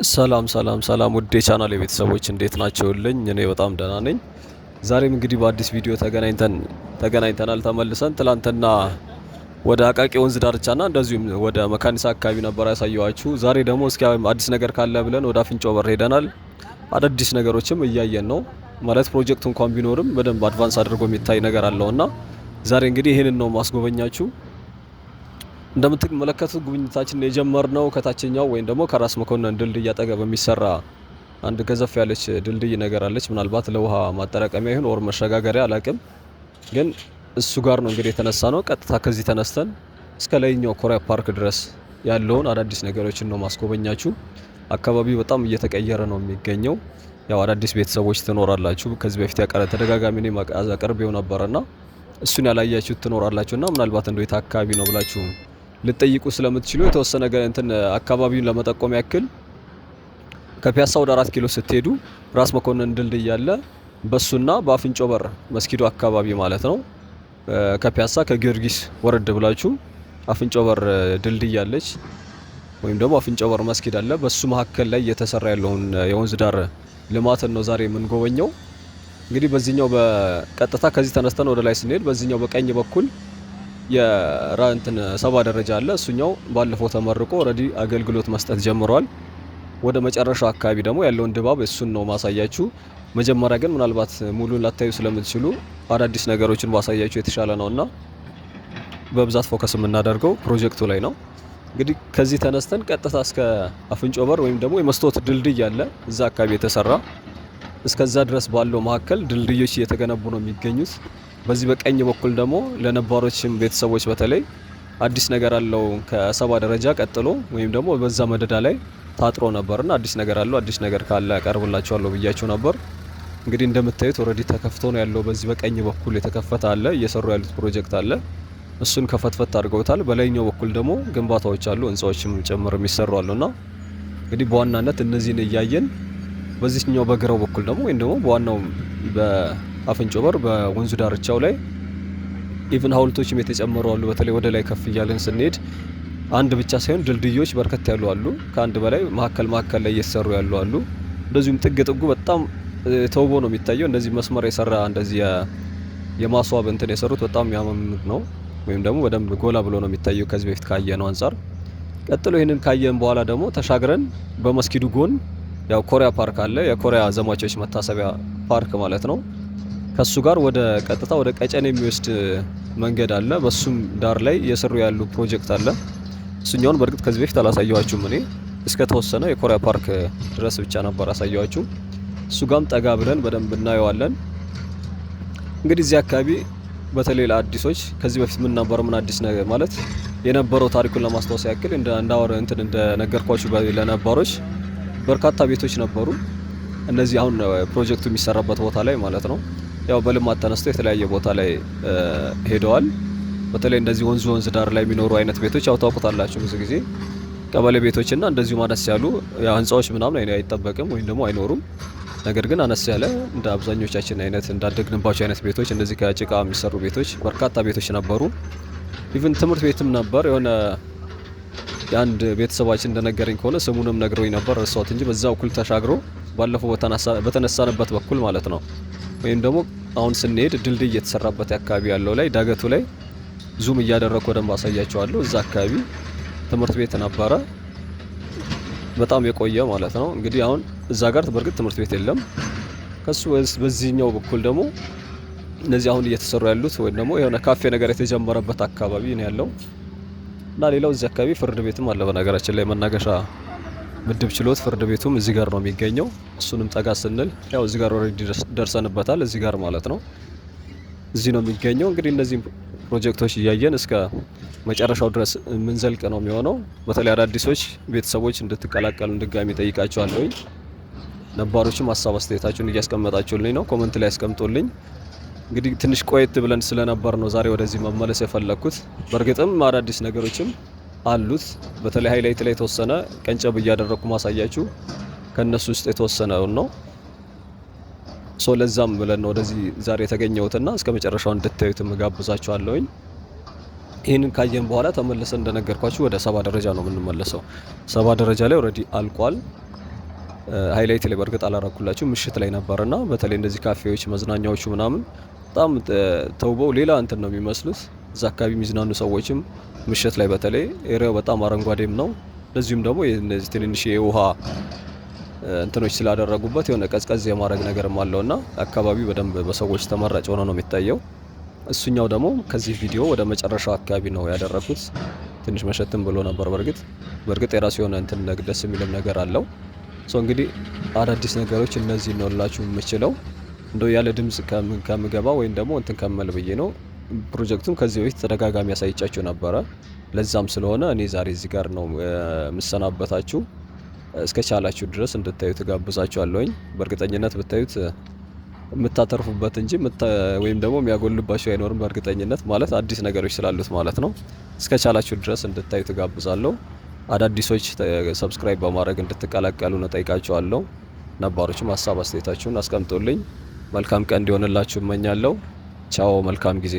ሰላም ውድ የቻናል የቤተሰቦች እንዴት ናቸውልኝ? እኔ በጣም ደህና ነኝ። ዛሬም እንግዲህ በአዲስ ቪዲዮ ተገናኝተናል ተመልሰን። ትላንትና ወደ አቃቂ ወንዝ ዳርቻና እንደዚሁም ወደ መካኒሳ አካባቢ ነበር ያሳየዋችሁ። ዛሬ ደግሞ እስኪ አዲስ ነገር ካለ ብለን ወደ አፍንጮ በር ሄደናል። አዳዲስ ነገሮችም እያየን ነው ማለት ፕሮጀክቱ እንኳን ቢኖርም በደንብ አድቫንስ አድርጎ የሚታይ ነገር አለውና ዛሬ እንግዲህ ይሄንን ነው ማስጎበኛችሁ። እንደምትመለከቱት ጉብኝታችን የጀመርነው ከታችኛው ወይም ደግሞ ከራስ መኮንን ድልድይ አጠገብ የሚሰራ አንድ ገዘፍ ያለች ድልድይ ነገር አለች። ምናልባት ለውሃ ማጠራቀሚያ ይሁን ኦር መሸጋገሪያ አላቅም፣ ግን እሱ ጋር ነው እንግዲህ የተነሳ ነው። ቀጥታ ከዚህ ተነስተን እስከ ላይኛው ኮሪያ ፓርክ ድረስ ያለውን አዳዲስ ነገሮችን ነው ማስጎበኛችሁ። አካባቢው በጣም እየተቀየረ ነው የሚገኘው። ያው አዳዲስ ቤተሰቦች ትኖራላችሁ። ከዚህ በፊት ተደጋጋሚ ነው አቅርቤው ነበርና እሱን ያላያችሁት ትኖራላችሁና ምናልባት እንደው የት አካባቢ ነው ብላችሁ ልጠይቁ ስለምትችሉ የተወሰነ አካባቢውን ለመጠቆም ያክል ከፒያሳ ወደ 4 ኪሎ ስትሄዱ ራስ መኮንን ድልድይ ያለ በሱና በአፍንጮ በር መስጊዱ አካባቢ ማለት ነው። ከፒያሳ ከጊዮርጊስ ወረድ ብላችሁ አፍንጮ በር ድልድይ ያለች ወይም ደግሞ አፍንጮ በር መስጊድ አለ። በሱ መካከል ላይ እየተሰራ ያለውን የወንዝ ዳር ልማትን ነው ዛሬ የምንጎበኘው። እንግዲህ በዚህኛው በቀጥታ ከዚህ ተነስተን ወደ ላይ ስንሄድ በዚህኛው በቀኝ በኩል የራንትን 70 ደረጃ አለ። እሱኛው ባለፈው ተመርቆ ኦሬዲ አገልግሎት መስጠት ጀምሯል። ወደ መጨረሻው አካባቢ ደግሞ ያለውን ድባብ እሱን ነው ማሳያችሁ። መጀመሪያ ግን ምናልባት ሙሉን ላታዩ ስለምትችሉ አዳዲስ ነገሮችን ማሳያችሁ የተሻለ ነውና በብዛት ፎከስ የምናደርገው ፕሮጀክቱ ላይ ነው። እንግዲህ ከዚህ ተነስተን ቀጥታ እስከ አፍንጮ በር ወይም ደግሞ የመስታወት ድልድይ አለ እዛ አካባቢ የተሰራ እስከዛ ድረስ ባለው መካከል ድልድዮች እየተገነቡ ነው የሚገኙት። በዚህ በቀኝ በኩል ደግሞ ለነባሮችም ቤተሰቦች በተለይ አዲስ ነገር አለው። ከ70 ደረጃ ቀጥሎ ወይም ደግሞ በዛ መደዳ ላይ ታጥሮ ነበርና አዲስ ነገር አለው። አዲስ ነገር ካለ አቀርብላችኋለሁ ብያችሁ ነበር። እንግዲህ እንደምታዩት ኦሬዲ ተከፍቶ ነው ያለው። በዚህ በቀኝ በኩል የተከፈተ አለ፣ እየሰሩ ያሉት ፕሮጀክት አለ። እሱን ከፈትፈት አድርገውታል። በላይኛው በኩል ደግሞ ግንባታዎች አሉ፣ ህንጻዎችም ጭምር የሚሰሩ አሉና እንግዲህ በዋናነት እነዚህን እያየን በዚህኛው በግራው በኩል ደግሞ ወይም ደግሞ በዋናው በአፍንጮ በር በወንዙ ዳርቻው ላይ ኢቭን ሀውልቶችም የተጨመሩ አሉ። በተለይ ወደ ላይ ከፍ እያለን ስንሄድ አንድ ብቻ ሳይሆን ድልድዮች በርከት ያሉ አሉ። ከአንድ በላይ መካከል ላይ እየተሰሩ ያሉ አሉ። እንደዚሁም ጥግ ጥጉ በጣም ተውቦ ነው የሚታየው። እንደዚህ መስመር የሰራ እንደዚህ የማስዋብ እንትን የሰሩት በጣም የሚያማምር ነው፣ ወይም ደግሞ በደንብ ጎላ ብሎ ነው የሚታየው ከዚህ በፊት ካየነው አንጻር። ቀጥሎ ይህንን ካየን በኋላ ደግሞ ተሻግረን በመስጊዱ ጎን ያው ኮሪያ ፓርክ አለ። የኮሪያ ዘማቾች መታሰቢያ ፓርክ ማለት ነው። ከሱ ጋር ወደ ቀጥታ ወደ ቀጨኔ የሚወስድ መንገድ አለ። በሱም ዳር ላይ እየሰሩ ያሉ ፕሮጀክት አለ። እሱኛውን በእርግጥ ከዚህ በፊት አላሳየዋችሁም። እኔ እስከ ተወሰነ የኮሪያ ፓርክ ድረስ ብቻ ነበር አሳየዋችሁ። እሱ ጋም ጠጋ ብለን በደንብ እናየዋለን። እንግዲህ እዚህ አካባቢ በተለይ ለአዲሶች ከዚህ በፊት ምን አዲስ ነገር ማለት የነበረው ታሪኩን ለማስታወስ ያክል እንደነገርኳችሁ ለነባሮች በርካታ ቤቶች ነበሩ። እነዚህ አሁን ፕሮጀክቱ የሚሰራበት ቦታ ላይ ማለት ነው ያው በልማት ተነስተው የተለያየ ቦታ ላይ ሄደዋል። በተለይ እንደዚህ ወንዝ ዳር ላይ የሚኖሩ አይነት ቤቶች ያው ታውቁታላችሁ፣ ብዙ ጊዜ ቀበሌ ቤቶችና እንደዚሁ ማነስ ያሉ ያው ህንጻዎች ምናምን አይጠበቅም ወይም ደግሞ አይኖሩም። ነገር ግን አነስ ያለ እንደ አብዛኞቻችን አይነት እንዳደግንባቸው አይነት ቤቶች እንደዚህ ከጭቃ የሚሰሩ ቤቶች በርካታ ቤቶች ነበሩ። ኢቭን ትምህርት ቤትም ነበር። የሆነ የአንድ ቤተሰባችን እንደነገረኝ ከሆነ ስሙንም ነግረውኝ ነበር ረሳሁት እንጂ በዛው እኩል ተሻግሮ ባለፈው በተነሳንበት በኩል ማለት ነው ወይም ደግሞ አሁን ስንሄድ ድልድይ እየተሰራበት አካባቢ ያለው ላይ ዳገቱ ላይ ዙም እያደረኩ ወደም አሳያቸዋለሁ። እዛ አካባቢ ትምህርት ቤት ነበረ፣ በጣም የቆየ ማለት ነው። እንግዲህ አሁን እዛ ጋር በእርግጥ ትምህርት ቤት የለም። ከሱ በዚህኛው በኩል ደግሞ እነዚህ አሁን እየተሰሩ ያሉት ወይም ደግሞ የሆነ ካፌ ነገር የተጀመረበት አካባቢ ነው ያለው እና ሌላው እዚህ አካባቢ ፍርድ ቤትም አለ። በነገራችን ላይ መናገሻ ምድብ ችሎት ፍርድ ቤቱም እዚህ ጋር ነው የሚገኘው። እሱንም ጠጋ ስንል ያው እዚህ ጋር ኦሬዲ ደርሰንበታል። እዚህ ጋር ማለት ነው እዚህ ነው የሚገኘው። እንግዲህ እነዚህ ፕሮጀክቶች እያየን እስከ መጨረሻው ድረስ የምንዘልቅ ነው የሚሆነው። በተለይ አዳዲሶች ቤተሰቦች እንድትቀላቀሉ ድጋሚ ጠይቃችኋለሁ። ነባሮችም ሀሳብ አስተያየታችሁን እያስቀመጣችሁልኝ ነው፣ ኮመንት ላይ ያስቀምጡልኝ። እንግዲህ ትንሽ ቆየት ብለን ስለነበር ነው ዛሬ ወደዚህ መመለስ የፈለኩት። በእርግጥም አዳዲስ ነገሮችም አሉት። በተለይ ሃይላይት ላይ የተወሰነ ቀንጨብ እያደረኩ ማሳያችሁ ከነሱ ውስጥ የተወሰነው ነው። ለዛም ብለን ነው ወደዚህ ዛሬ የተገኘሁትና እስከ መጨረሻው እንድታዩት ጋብዛችኋለሁኝ። ይህንን ካየን በኋላ ተመልሰን እንደነገርኳችሁ ወደ 70 ደረጃ ነው የምንመለሰው። 70 ደረጃ ላይ ኦልሬዲ አልቋል። ሃይላይት ላይ በእርግጥ አላረኩላችሁ ምሽት ላይ ነበርና በተለይ እንደዚህ ካፌዎች፣ መዝናኛዎቹ ምናምን በጣም ተውበው ሌላ እንትን ነው የሚመስሉት። እዛ አካባቢ የሚዝናኑ ሰዎችም ምሽት ላይ በተለይ ኤሪያው በጣም አረንጓዴም ነው። እንደዚሁም ደግሞ እነዚህ ትንንሽ የውሃ እንትኖች ስላደረጉበት የሆነ ቀዝቀዝ የማድረግ ነገርም አለውና አካባቢው በደንብ በሰዎች ተመራጭ ሆኖ ነው የሚታየው። እሱኛው ደግሞ ከዚህ ቪዲዮ ወደ መጨረሻው አካባቢ ነው ያደረኩት። ትንሽ መሸትም ብሎ ነበር። በእርግጥ የራሱ የሆነ እንትን ደስ የሚልም ነገር አለው። እንግዲህ አዳዲስ ነገሮች እነዚህ ነው ላችሁ የምችለው እንደው ያለ ድምጽ ከምገባ ወይም ደግሞ እንትን ከመል ብዬ ነው። ፕሮጀክቱን ከዚህ በፊት ተደጋጋሚ ያሳይቻችሁ ነበረ። ለዛም ስለሆነ እኔ ዛሬ እዚህ ጋር ነው የምሰናበታችሁ። እስከ ቻላችሁ ድረስ እንድታዩት ጋብዛችኋለሁኝ። በእርግጠኝነት ብታዩት የምታተርፉበት እንጂ ወይም ደግሞ የሚያጎልባችሁ አይኖርም። በእርግጠኝነት ማለት አዲስ ነገሮች ስላሉት ማለት ነው። እስከ ቻላችሁ ድረስ እንድታዩት ጋብዛለሁ። አዳዲሶች ሰብስክራይብ በማድረግ እንድትቀላቀሉ ነው ጠይቃችኋለሁ። ነባሮችም ሀሳብ አስተያየታችሁን አስቀምጡልኝ። መልካም ቀን እንዲሆንላችሁ እመኛለሁ። ቻው፣ መልካም ጊዜ።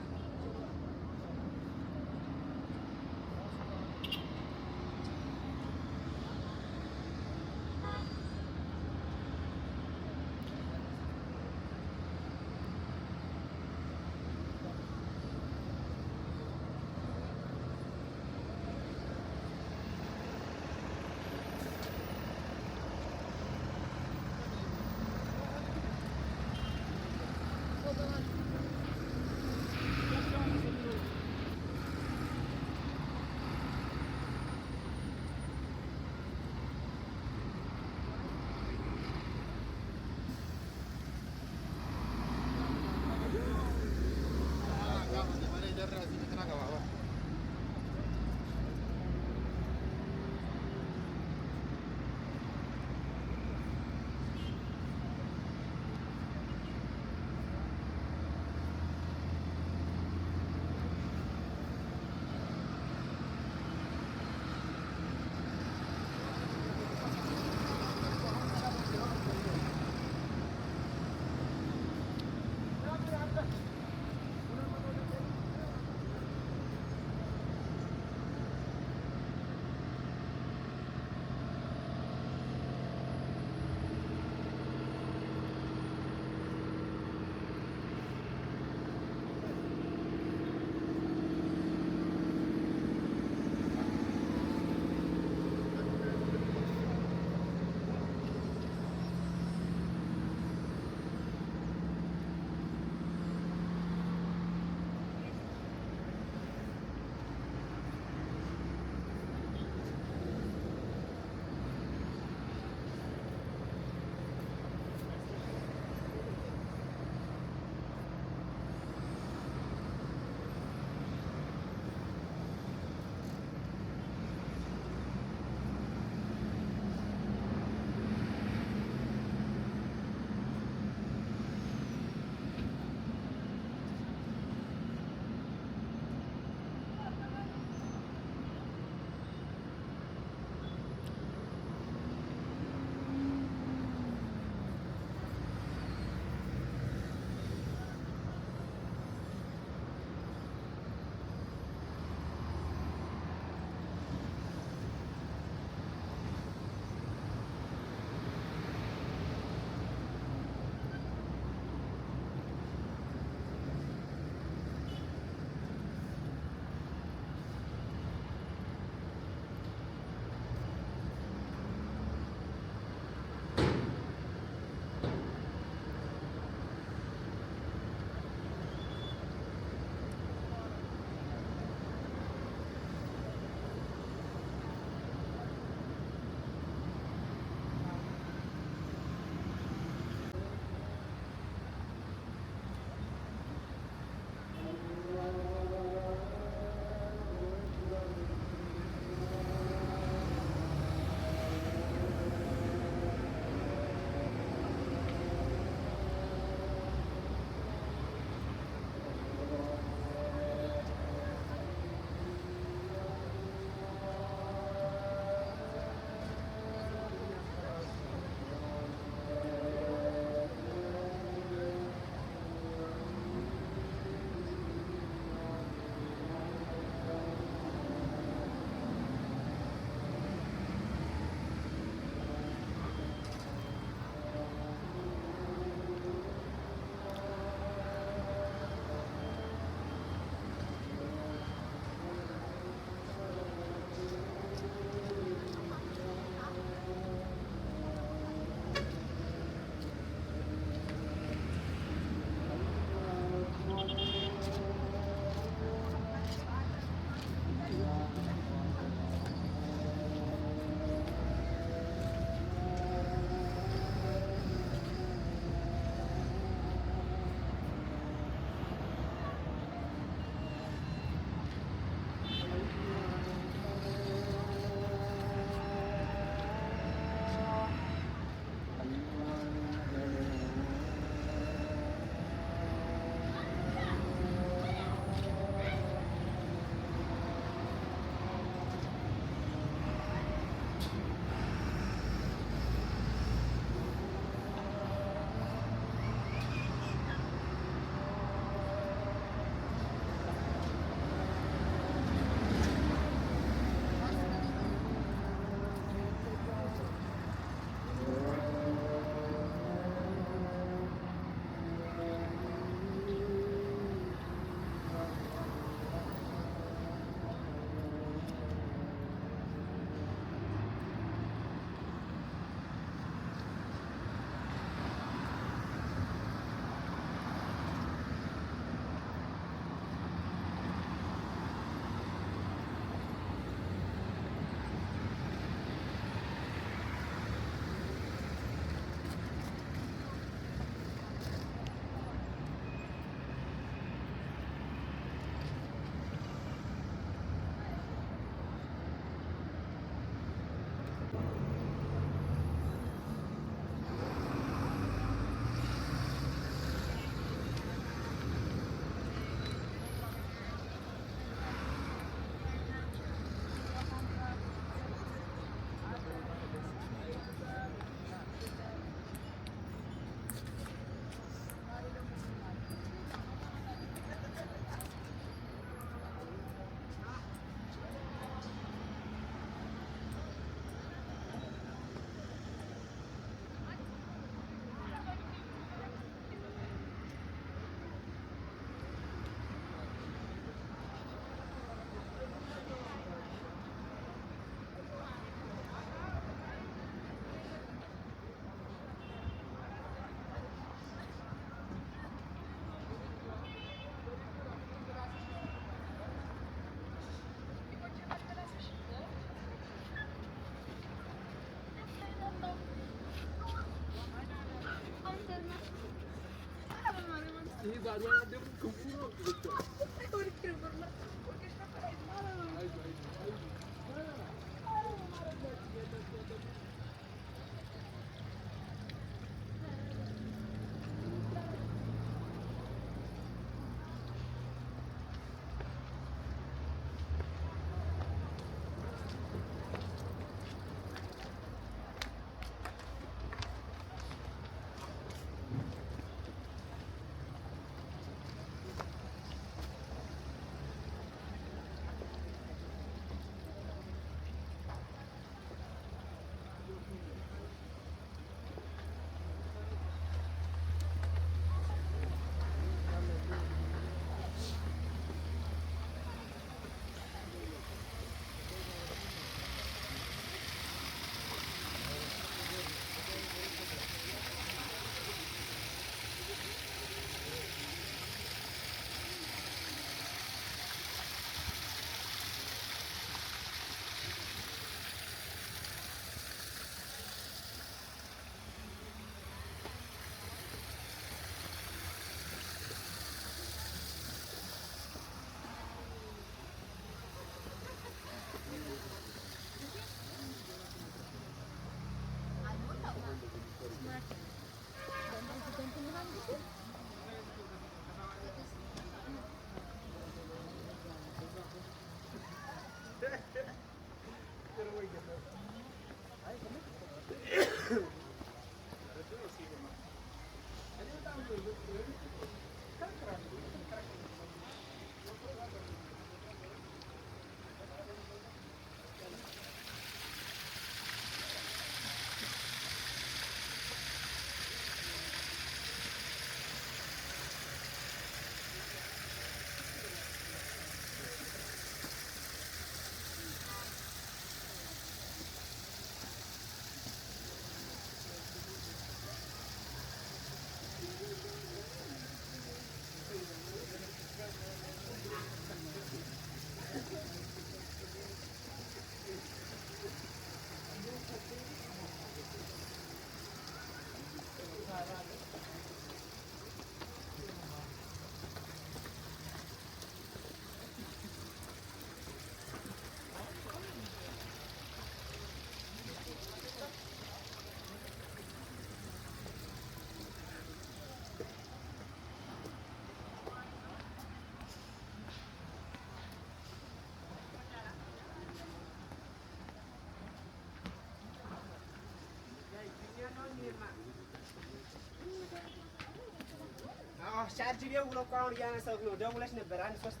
ቻርጅ ደውሎ እኮ አሁን እያነሳሁት ነው። ደውለሽ ነበር አንድ ሶስት